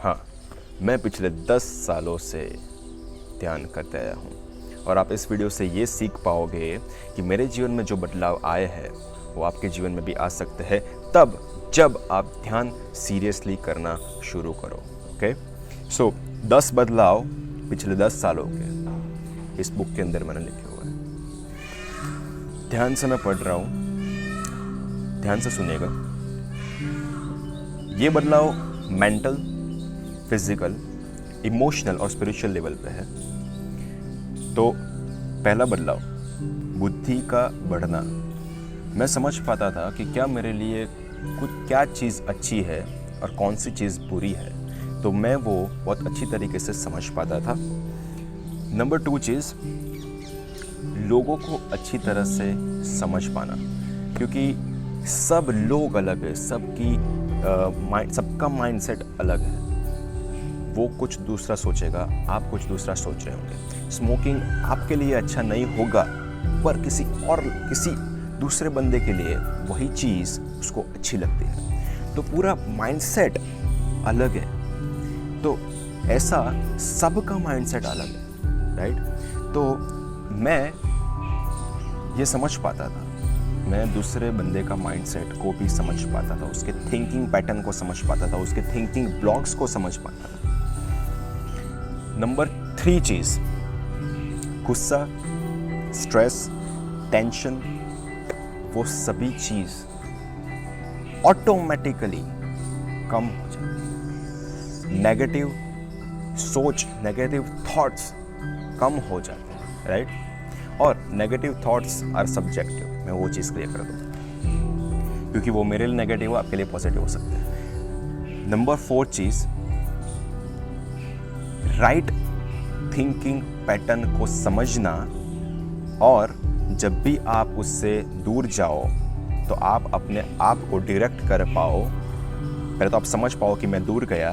हाँ, मैं पिछले 10 सालों से ध्यान करते आया हूँ और आप इस वीडियो से ये सीख पाओगे कि मेरे जीवन में जो बदलाव आए हैं वो आपके जीवन में भी आ सकते हैं तब जब आप ध्यान सीरियसली करना शुरू करो। ओके, सो 10 बदलाव पिछले 10 सालों के इस बुक के अंदर मैंने लिखे हुए हैं। ध्यान से मैं पढ़ रहा हूँ, ध्यान से सुनिएगा। ये बदलाव मेंटल, फिजिकल, इमोशनल और स्पिरिचुअल लेवल पे है। तो पहला बदलाव, बुद्धि का बढ़ना। मैं समझ पाता था कि क्या मेरे लिए क्या चीज़ अच्छी है और कौन सी चीज़ बुरी है, तो मैं वो बहुत अच्छी तरीके से समझ पाता था। नंबर 2 चीज़, लोगों को अच्छी तरह से समझ पाना, क्योंकि सब लोग अलग है, सबका माइंडसेट अलग है। वो कुछ दूसरा सोचेगा, आप कुछ दूसरा सोच रहे होंगे। स्मोकिंग आपके लिए अच्छा नहीं होगा पर किसी दूसरे बंदे के लिए वही चीज़ उसको अच्छी लगती है। तो पूरा माइंडसेट अलग है। तो ऐसा सबका माइंडसेट अलग है, राइट? तो मैं ये समझ पाता था, मैं दूसरे बंदे का माइंडसेट को भी समझ पाता था, उसके थिंकिंग पैटर्न को समझ पाता था, उसके थिंकिंग ब्लॉक्स को समझ पाता था। नंबर 3 चीज़, गुस्सा, स्ट्रेस, टेंशन, वो सभी चीज़ ऑटोमेटिकली कम हो जाती। नेगेटिव सोच, नेगेटिव थॉट्स कम हो जाते हैं, राइट? और नेगेटिव थॉट्स आर सब्जेक्टिव। मैं वो चीज़ क्लियर कर दूँ, क्योंकि वो मेरे लिए नेगेटिव आपके लिए पॉजिटिव हो सकते हैं। नंबर 4 चीज़, राइट थिंकिंग पैटर्न को समझना, और जब भी आप उससे दूर जाओ तो आप अपने आप को डायरेक्ट कर पाओ। पहले तो आप समझ पाओ कि मैं दूर गया,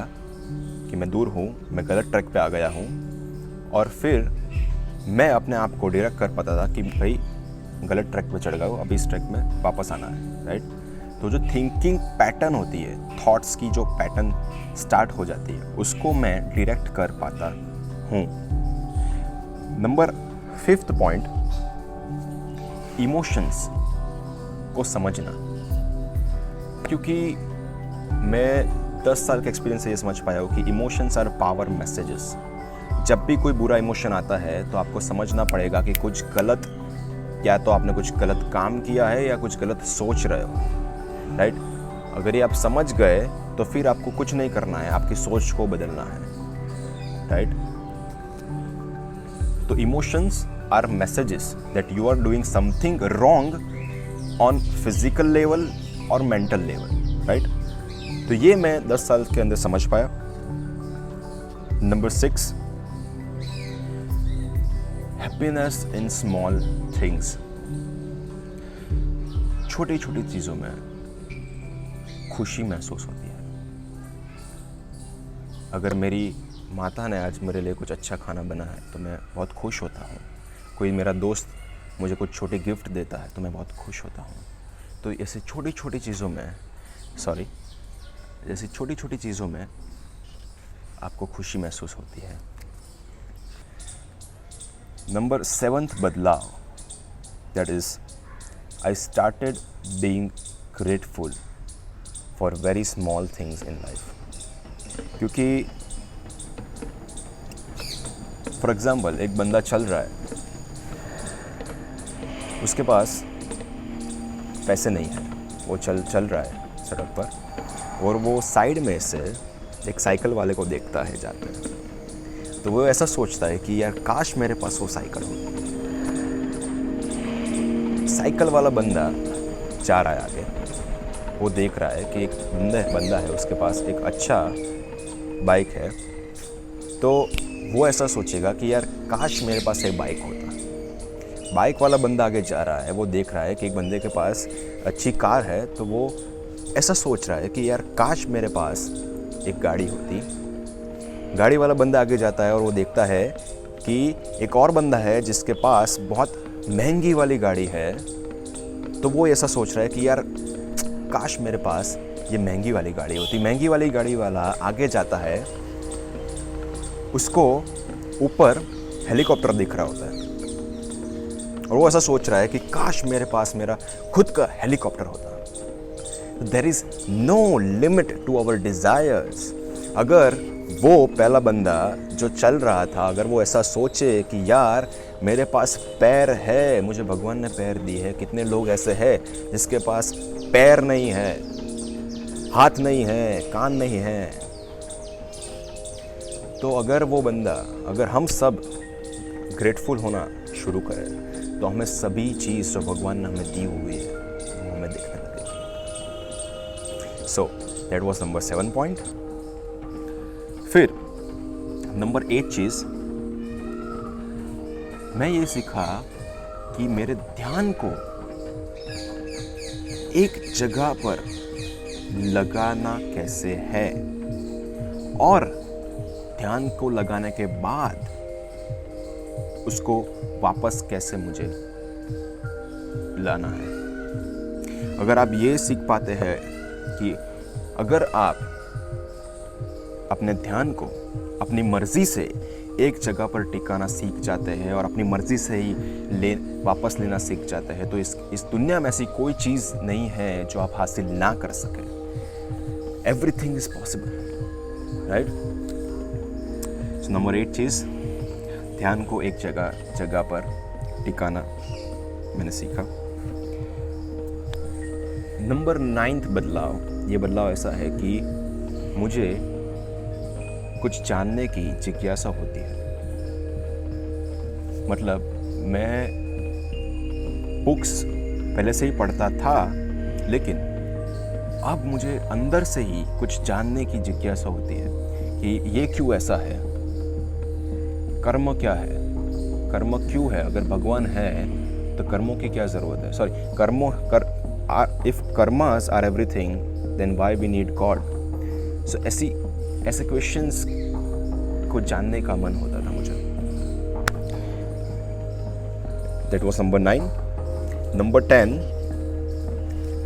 कि मैं दूर हूँ, मैं गलत ट्रैक पे आ गया हूँ, और फिर मैं अपने आप को डायरेक्ट कर पाता था कि भाई गलत ट्रैक पे चढ़ गया हूँ, अभी इस ट्रैक में वापस आना है, राइट? तो जो थिंकिंग पैटर्न होती है, थॉट्स की जो पैटर्न स्टार्ट हो जाती है, उसको मैं डायरेक्ट कर पाता हूँ। नंबर 5th पॉइंट, इमोशंस को समझना। क्योंकि मैं 10 साल के एक्सपीरियंस से ये समझ पाया हूँ कि इमोशंस आर पावर मैसेजेस। जब भी कोई बुरा इमोशन आता है तो आपको समझना पड़ेगा कि कुछ गलत, या तो आपने कुछ गलत काम किया है या कुछ गलत सोच रहे हो, राइट? अगर ये आप समझ गए तो फिर आपको कुछ नहीं करना है, आपकी सोच को बदलना है, राइट? तो emotions are messages that you are doing something wrong on physical level और मेंटल लेवल, राइट? तो ये मैं 10 साल के अंदर समझ पाया। Number 6, happiness in small things. छोटी छोटी चीज़ों में खुशी महसूस होती है। अगर मेरी माता ने आज मेरे लिए कुछ अच्छा खाना बना है तो मैं बहुत खुश होता हूँ। कोई मेरा दोस्त मुझे कुछ छोटी गिफ्ट देता है तो मैं बहुत खुश होता हूँ। तो ऐसे छोटी छोटी चीज़ों में आपको खुशी महसूस होती है। नंबर 7th बदलाव, that is I started being grateful for very small things in life. क्योंकि फॉर एग्ज़ाम्पल एक बंदा चल रहा है, उसके पास पैसे नहीं है, वो चल रहा है सड़क पर, और वो साइड में से एक साइकिल वाले को देखता है जाते हैं, तो वो ऐसा सोचता है कि यार काश मेरे पास वो साइकिल हो। साइकिल वाला बंदा जा रहा है आगे, वो देख रहा है कि एक बंदा है, उसके पास एक अच्छा बाइक है, तो वो ऐसा सोचेगा कि यार काश मेरे पास एक बाइक होता। बाइक वाला बंदा आगे जा रहा है, वो देख रहा है कि एक बंदे के पास अच्छी कार है, तो वो ऐसा सोच रहा है कि यार काश मेरे पास एक गाड़ी होती। गाड़ी वाला बंदा आगे जाता है और वो देखता है कि एक और बंदा है जिसके पास बहुत महंगी वाली गाड़ी है, तो वो ऐसा सोच रहा है कि यार काश मेरे पास ये महंगी वाली गाड़ी होती, महंगी वाली गाड़ी वाला आगे जाता है, उसको ऊपर हेलीकॉप्टर दिख रहा होता है और वो ऐसा सोच रहा है कि काश मेरे पास मेरा खुद का हेलीकॉप्टर होता। There is no limit to our desires. अगर वो पहला बंदा जो चल रहा था, अगर वो ऐसा सोचे कि यार मेरे पास पैर है, मुझे भगवान ने पैर दी है, कितने लोग ऐसे हैं जिसके पास पैर नहीं है, हाथ नहीं है, कान नहीं है, तो अगर वो बंदा, अगर हम सब ग्रेटफुल होना शुरू करें तो हमें सभी चीज़ जो भगवान ने हमें दी हुई है वो हमें दिखने लगेगी। So that was number 7 point. फिर नंबर 8 चीज़ मैं ये सीखा कि मेरे ध्यान को एक जगह पर लगाना कैसे है और ध्यान को लगाने के बाद उसको वापस कैसे मुझे लाना है। अगर आप ये सीख पाते हैं कि अगर आप अपने ध्यान को अपनी मर्जी से एक जगह पर टिकाना सीख जाते हैं और अपनी मर्जी से ही वापस लेना सीख जाते हैं, तो इस दुनिया में ऐसी कोई चीज़ नहीं है जो आप हासिल ना कर सकें। Everything is possible, right. So number 8 चीज़, ध्यान को एक जगह पर टिकाना मैंने सीखा। नंबर 9 बदलाव, ये बदलाव ऐसा है कि मुझे कुछ जानने की जिज्ञासा होती है। मतलब मैं बुक्स पहले से ही पढ़ता था, लेकिन अब मुझे अंदर से ही कुछ जानने की जिज्ञासा होती है कि ये क्यों ऐसा है, कर्म क्या है, कर्म क्यों है, अगर भगवान है तो कर्मों की क्या ज़रूरत है। Sorry, if karmas are everything then why we need God. So ऐसे क्वेश्चंस को जानने का मन होता था मुझे। That was number 9। Number 10,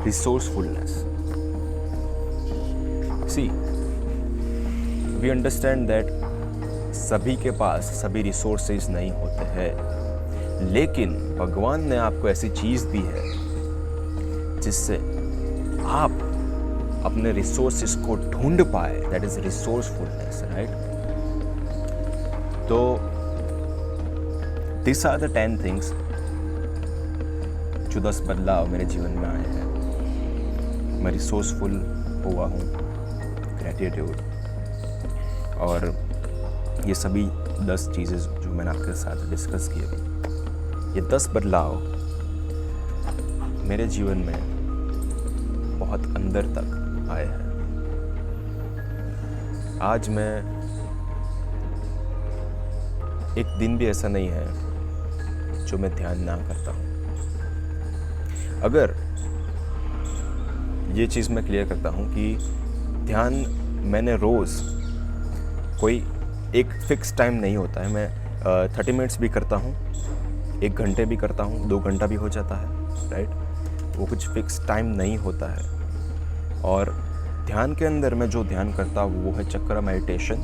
resourcefulness. See, we understand that सभी के पास सभी रिसोर्सेज नहीं होते हैं, लेकिन भगवान ने आपको ऐसी चीज़ दी है जिससे आप अपने रिसोर्सेज को ढूंढ पाए। That is resourcefulness, right. तो दिस आर द 10 थिंग्स, जो 10 बदलाव मेरे जीवन में आए हैं। मैं रिसोर्सफुल हुआ हूँ, ग्रेटिट्यूड, और ये सभी 10 चीज़ें जो मैंने आपके साथ डिस्कस की अभी, ये 10 बदलाव मेरे जीवन में बहुत अंदर तक आए हैं। आज मैं, एक दिन भी ऐसा नहीं है जो मैं ध्यान ना करता हूँ। अगर ये चीज़ मैं क्लियर करता हूँ कि ध्यान मैंने रोज़, कोई एक फिक्स टाइम नहीं होता है। मैं 30 मिनट्स भी करता हूँ, 1 घंटे भी करता हूँ, 2 घंटा भी हो जाता है, राइट। वो कुछ फिक्स टाइम नहीं होता है। और ध्यान के अंदर मैं जो ध्यान करता हूँ वो है चक्र मेडिटेशन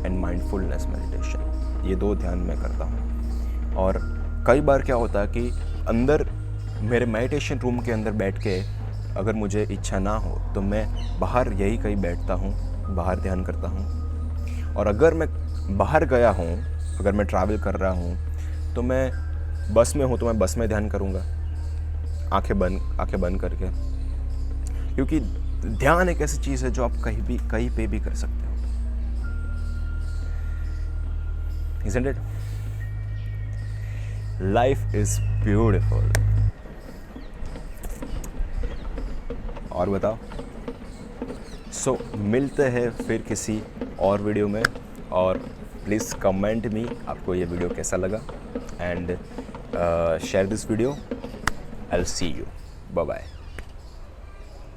एंड माइंडफुलनेस मेडिटेशन। ये 2 ध्यान मैं करता हूँ। और कई बार क्या होता है कि अंदर मेरे मेडिटेशन रूम के अंदर बैठ के अगर मुझे इच्छा ना हो तो मैं बाहर यही कहीं बैठता हूँ, बाहर ध्यान करता हूँ। और अगर मैं बाहर गया हूँ, अगर मैं ट्रैवल कर रहा हूँ, तो मैं बस में हूँ तो मैं बस में ध्यान करूँगा, आंखें बंद करके, क्योंकि ध्यान एक ऐसी चीज़ है जो आप कहीं पे भी कर सकते हो। Isn't it? Life is beautiful. और बताओ। सो मिलते हैं फिर किसी और वीडियो में, और प्लीज़ कमेंट मी आपको ये वीडियो कैसा लगा, and share this video. I will see you. Bye bye.